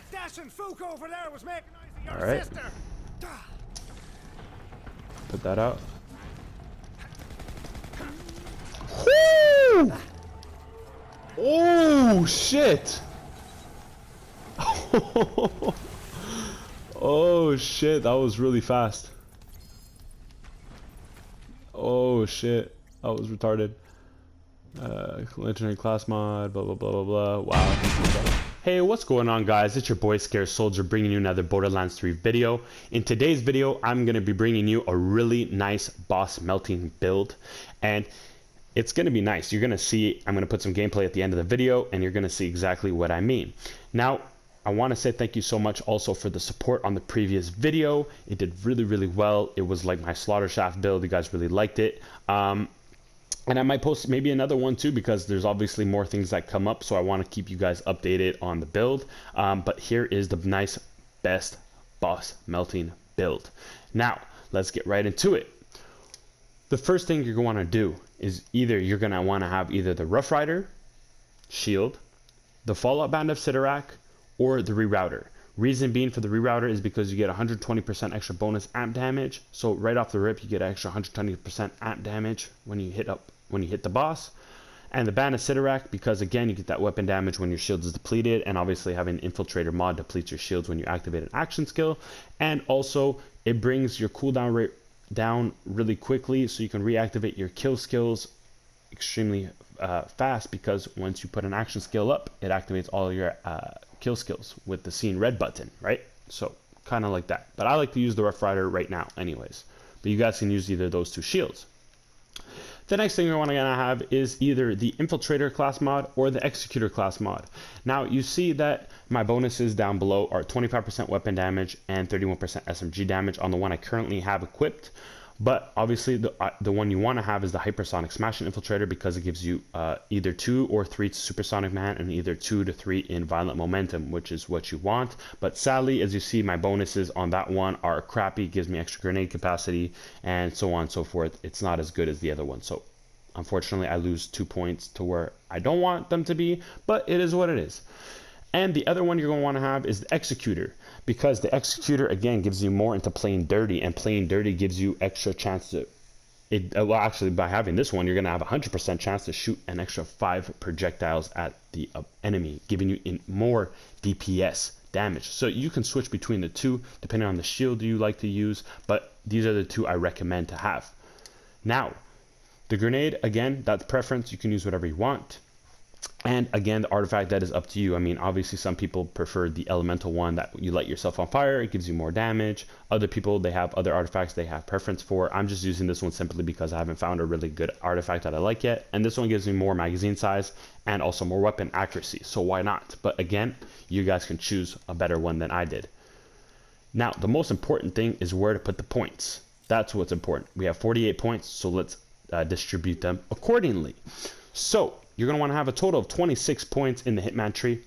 That dashing fook over there was making noise of All your right. sister. Put that out. Woo! Oh shit! Oh shit, that was really fast. Oh shit, that was retarded. Infiltrator Class Mod, blah blah blah blah blah. Wow. Hey, what's going on, guys? It's your boy Scare Soldier bringing you another Borderlands 3 video. In today's video, I'm going to be bringing you a really nice boss melting build, and it's going to be nice. You're going to see, I'm going to put some gameplay at the end of the video, and you're going to see exactly what I mean. Now, I want to say thank you so much also for the support on the previous video. It did really, really well. It was like my Slaughter Shaft build. You guys really liked it. And I might post maybe another one too, because there's obviously more things that come up, so I want to keep you guys updated on the build. But here is the nice best boss melting build. Now let's get right into it. The first thing you're going to want to do is either you're going to want to have either the Rough Rider shield, the Fallout Band of Sidorak, or the Rerouter. Reason being for the Rerouter is because you get 120% extra bonus amp damage. So right off the rip, you get extra 120% amp damage when you hit the boss. And the Band of Sidorak, because again, you get that weapon damage when your shield is depleted, and obviously having Infiltrator mod depletes your shields when you activate an action skill. And also, it brings your cooldown rate down really quickly, so you can reactivate your kill skills extremely fast, because once you put an action skill up, it activates all your kill skills with the seen red button, right? So kind of like that. But I like to use the Rough Rider right now anyways. But you guys can use either of those two shields. The next thing you're going to have is either the Infiltrator Class Mod or the Executor Class Mod. Now you see that my bonuses down below are 25% weapon damage and 31% SMG damage on the one I currently have equipped. But obviously the one you want to have is the Hypersonic Smash Infiltrator, because it gives you either 2 or 3 Supersonic Man and either 2 to 3 in Violent Momentum, which is what you want. But sadly, as you see, my bonuses on that one are crappy. It gives me extra grenade capacity and so on and so forth. It's not as good as the other one. So unfortunately, I lose 2 points to where I don't want them to be, but it is what it is. And the other one you're going to want to have is the Executor, because the Executor again gives you more into playing dirty, and playing dirty gives you extra chance to well, actually, by having this one, you're going to have a 100% chance to shoot an extra 5 projectiles at the enemy, giving you more DPS damage. So you can switch between the two depending on the shield you like to use, but these are the two I recommend to have. Now, the grenade, again, that's preference. You can use whatever you want. And again, the artifact, that is up to you. I mean, obviously some people prefer the elemental one that you light yourself on fire, it gives you more damage. Other people, they have other artifacts they have preference for. I'm just using this one simply because I haven't found a really good artifact that I like yet. And this one gives me more magazine size and also more weapon accuracy. So why not? But again, you guys can choose a better one than I did. Now, the most important thing is where to put the points. That's what's important. We have 48 points, so let's distribute them accordingly. So you're going to want to have a total of 26 points in the Hitman tree.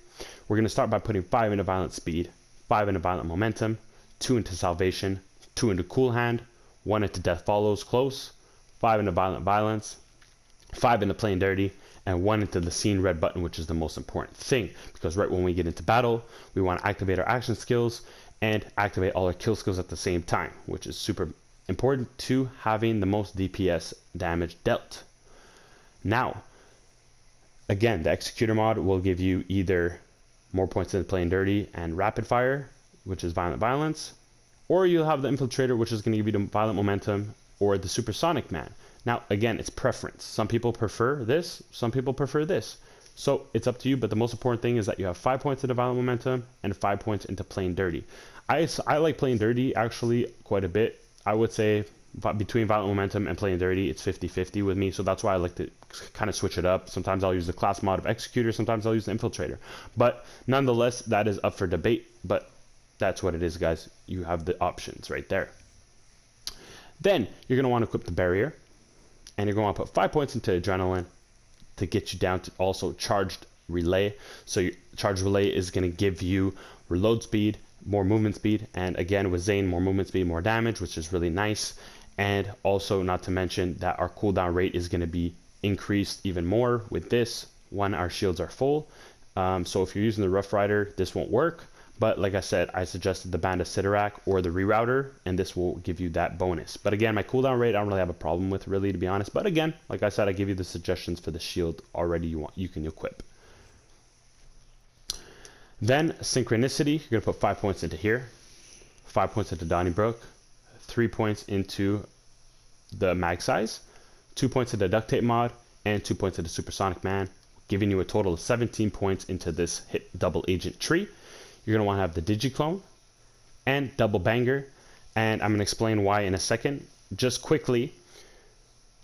We're going to start by putting 5 into Violent Speed, 5 into Violent Momentum, 2 into Salvation, 2 into Cool Hand, 1 into Death Follows Close, 5 into Violent Violence, 5 into Playing Dirty, and 1 into the Seen Red button, which is the most important thing, because right when we get into battle, we want to activate our action skills and activate all our kill skills at the same time, which is super important to having the most DPS damage dealt. Now, again, the Executor mod will give you either more points in Playing Dirty and Rapid Fire, which is Violent Violence, or you'll have the Infiltrator, which is going to give you the Violent Momentum, or the Supersonic Man. Now, again, it's preference. Some people prefer this, some people prefer this. So it's up to you, but the most important thing is that you have 5 points into Violent Momentum and 5 points into Playing Dirty. I like Playing Dirty actually quite a bit. I would say between Violent Momentum and Playing Dirty, it's 50-50 with me, so that's why I like to kind of switch it up. Sometimes I'll use the class mod of Executor, sometimes I'll use the Infiltrator. But nonetheless, that is up for debate, but that's what it is, guys. You have the options right there. Then, you're going to want to equip the Barrier, and you're going to want to put 5 points into Adrenaline to get you down to also Charged Relay. So your Charged Relay is going to give you reload speed, more movement speed, and again with Zane, more movement speed, more damage, which is really nice. And also, not to mention that our cooldown rate is going to be increased even more with this when our shields are full. So if you're using the Rough Rider, this won't work, But like I said, I suggested the Band of Sidorak or the Rerouter, and this will give you that bonus. But again, my cooldown rate I don't really have a problem with, really, to be honest. But again, like I said, I give you the suggestions for the shield already you can equip. Then Synchronicity, you're gonna put 5 points into here, 5 points into Donnybrook, 3 points into the mag size, 2 points into Duct Tape Mod, and 2 points into Supersonic Man, giving you a total of 17 points into this hit double agent tree. You're going to want to have the Digiclone and Double Banger, and I'm going to explain why in a second. Just quickly,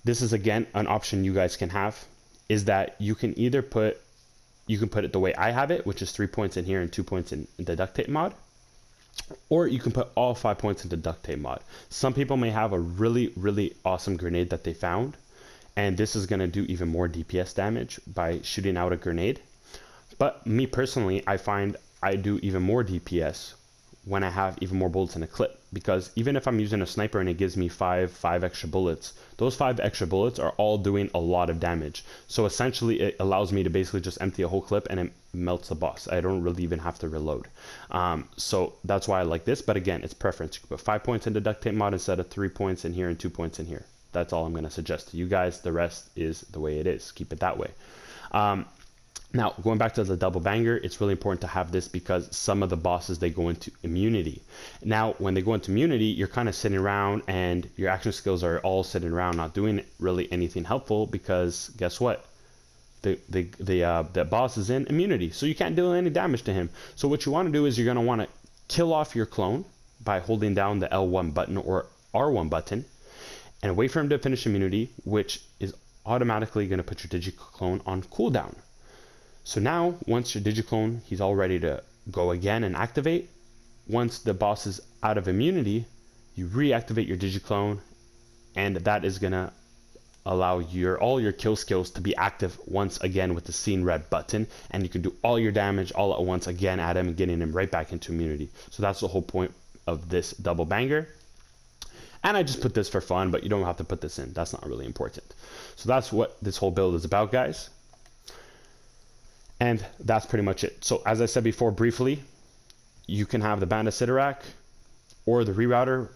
this is again an option you guys can have, is that you can either put it the way I have it, which is 3 points in here and 2 points in the Duct Tape Mod, or you can put all 5 points into Duct Tape Mod. Some people may have a really, really awesome grenade that they found, and this is going to do even more DPS damage by shooting out a grenade. But me personally, I find I do even more DPS when I have even more bullets in a clip, because even if I'm using a sniper and it gives me five extra bullets, those 5 extra bullets are all doing a lot of damage. So essentially it allows me to basically just empty a whole clip and it melts the boss. I don't really even have to reload. So that's why I like this, but again, it's preference. You can put 5 points into Duct Tape Mod instead of 3 points in here and 2 points in here. That's all I'm going to suggest to you guys. The rest is the way it is. Keep it that way. Now, going back to the Double Banger, it's really important to have this because some of the bosses, they go into immunity. Now, when they go into immunity, you're kind of sitting around and your action skills are all sitting around, not doing really anything helpful, because guess what? The boss is in immunity, so you can't do any damage to him. So what you want to do is you're going to want to kill off your clone by holding down the L1 button or R1 button and wait for him to finish immunity, which is automatically going to put your Digiclone on cooldown. So now, once your Digiclone, he's all ready to go again and activate. Once the boss is out of immunity, you reactivate your Digiclone, and that is going to allow all your kill skills to be active once again with the seen red button, and you can do all your damage all at once again at him and getting him right back into immunity. So that's the whole point of this Double Banger. And I just put this for fun, but you don't have to put this in. That's not really important. So that's what this whole build is about, guys. And that's pretty much it. So as I said before briefly, you can have the Band of Sidorak or the Rerouter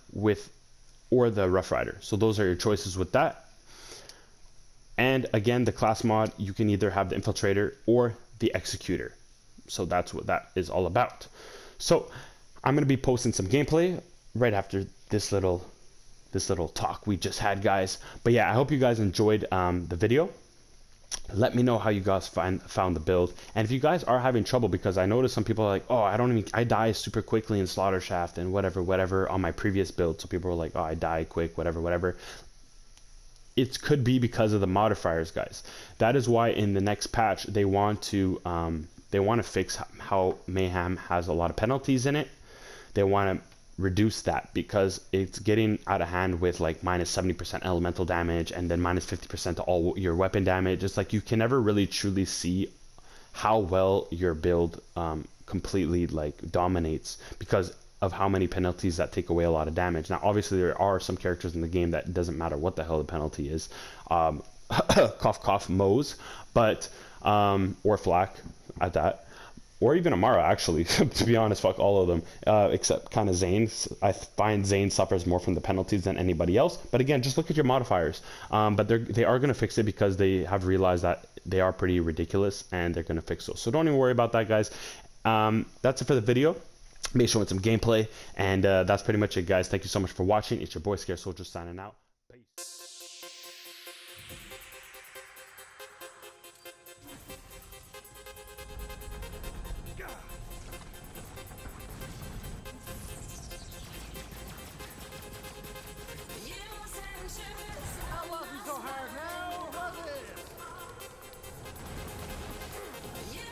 or the Rough Rider. So those are your choices with that. And again, the class mod, you can either have the Infiltrator or the Executor. So that's what that is all about. So I'm going to be posting some gameplay right after this little talk we just had, guys. But yeah, I hope you guys enjoyed the video. Let me know how you guys found the build, and if you guys are having trouble, because I noticed some people are like, oh, I die super quickly in Slaughter Shaft and whatever on my previous build. So people were like, oh, I die quick, whatever. It could be because of the modifiers, guys. That is why in the next patch they want to fix how Mayhem has a lot of penalties in it. They want to reduce that because it's getting out of hand with like minus 70% elemental damage and then minus 50% to all your weapon damage. It's like you can never really truly see how well your build completely like dominates because of how many penalties that take away a lot of damage. Now obviously there are some characters in the game that doesn't matter what the hell the penalty is, cough cough Moze, but or Flak at that, or even Amara, actually. To be honest, fuck all of them, except kind of Zane. I find Zane suffers more from the penalties than anybody else. But again, just look at your modifiers. But they are going to fix it because they have realized that they are pretty ridiculous, and they're going to fix those. So don't even worry about that, guys. That's it for the video. Make sure with some gameplay, and that's pretty much it, guys. Thank you so much for watching. It's your boy Scare Soldier signing out. Peace. That wasn't so hard now, was it? You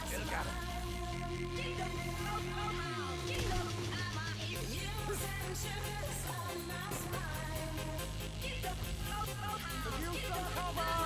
Still got it. You some cover!